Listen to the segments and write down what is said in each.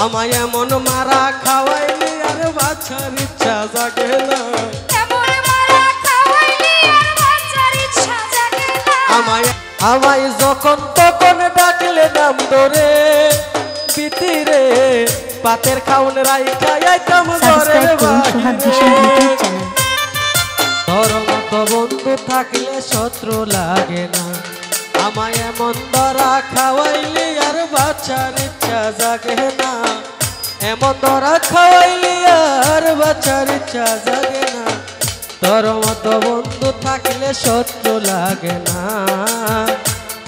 আমায় এমন মারা খাওয়াইলি আর বাঁচার ইচ্ছা জাগে না, আমায় যখন তখন ডাকলে নাম ধরে পিতিরে পাতের খাউন রাইখা আইতাম ঘরের বাহিরে। তোর মতো বন্ধু থাকলে শত্রু লাগে না, আমায় এমন ধরা খাওয়াইলি আর বাঁচার ইচ্ছা জাগে না, এমন ধরা খাওয়াইলি আর বাঁচার ইচ্ছা জাগে না। তোর মতো বন্ধু থাকলে শত্রু লাগে না,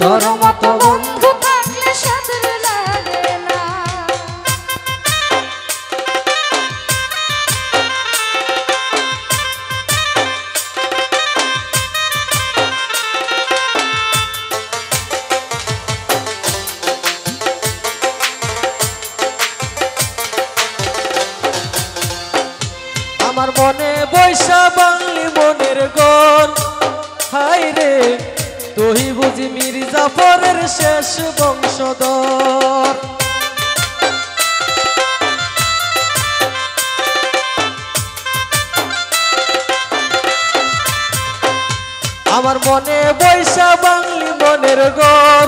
তোর মতো বন্ধু থাকলে শত্রু লাগে না। আমার মনে বৈশা বাংলি মনের গন, হাই রে তুই বুঝি মির্জাফরের শেষ বংশধর। আমার মনে বৈশা বাংলি মনের গন,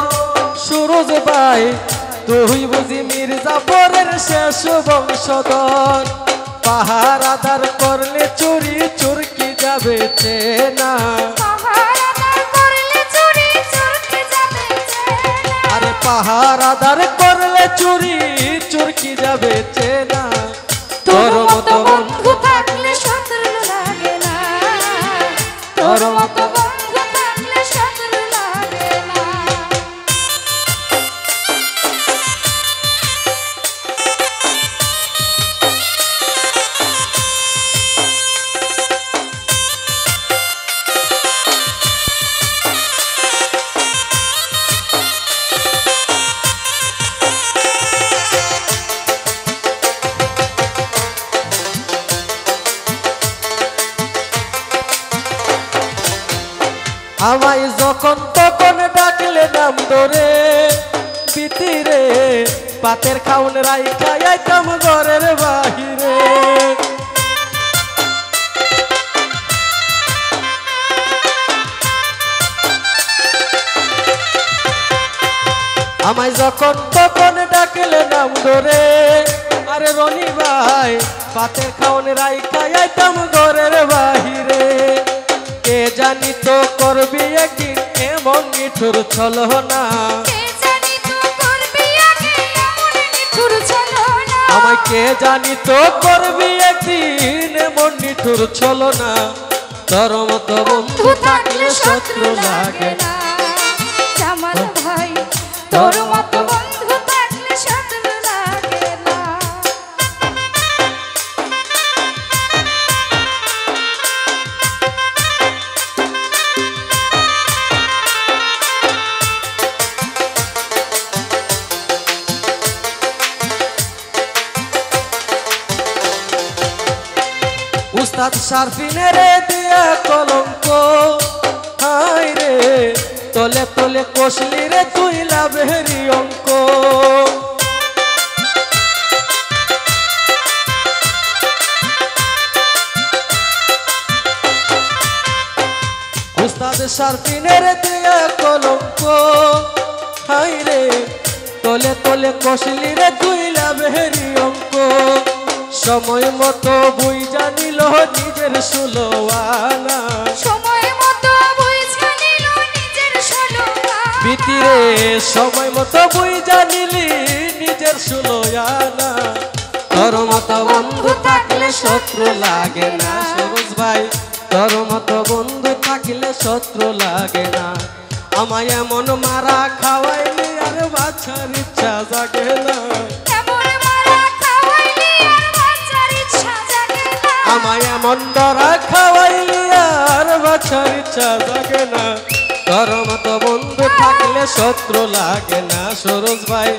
সুরজ ভাই তুই বুঝি মির্জাফরের শেষ বংশধর। পাহারাদার করলে চুরি চুরকি যাবে চেনা, আরে পাহারাদার করলে চুরি চুরকি যাবে চেনা। তোর মতো বন্ধু থাকলে শত্রু লাগে না, তোর মতো বন্ধু থাকলে শত্রু লাগে না। আমায় যখন তখন ডাকলে নাম ধরে পিতিরে পাতের খাউন রাইখা আইতাম ঘরের বাহিরে। আমায় যখন তখন ডাকলে নাম ধরে, আরে রনি ভাই পাতের খাউন রাইখা আইতাম ঘরের বাহিরে। কে জানি তো করবি একদিন এমন নিঠুর ছলো না, আমায় কে জানি তো করবি একদিন এমন নিঠুর ছলো না। তোর মতো বন্ধু থাকলে শত্রু লাগে না, জামাল ভাই তোর মতো বন্ধু থাকলে শত্রু লাগে না। উস্তাদ শারফিনের দিয়া কলঙ্ক, হাই রে তলে তলে কষলি রে তুই লাভেরি অঙ্ক। উস্তাদ শারফিনের দিয়া কলঙ্ক, হাই রে তলে তলে কষলি রে তুই লাভেরি অঙ্ক। সময় মতো বই জানিল নিজের সুলোয়ানা, সময় মতো বই জানিল নিজের সুলোয়ানা। পিতিরে সময় মতো বই জানিলি নিজের সুলোয়ানা। তোর মতো বন্ধু থাকলে শত্রু লাগে না, সরোজ ভাই তোর মতো বন্ধু থাকলে শত্রু লাগে না। আমায় এমন মারা খাওয়াইলি আর বাঁচার ইচ্ছা জাগে না, আমায় এমন ধরা খাওয়াইলি আর বাঁচার ইচ্ছা জাগে না। তোর মতো বন্ধু থাকলে শত্রু লাগে না, সরোজ ভাই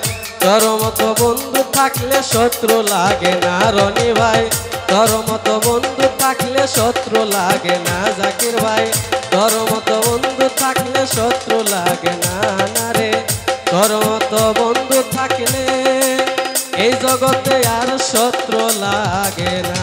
তোর মতো বন্ধু থাকলে শত্রু লাগে না। রনি ভাই তোর মতো বন্ধু থাকলে শত্রু লাগে না। জাকির ভাই তোর মতো বন্ধু থাকলে শত্রু লাগে না, না রে তোর মতো বন্ধু থাকলে এই জগতে আর শত্রু লাগে না।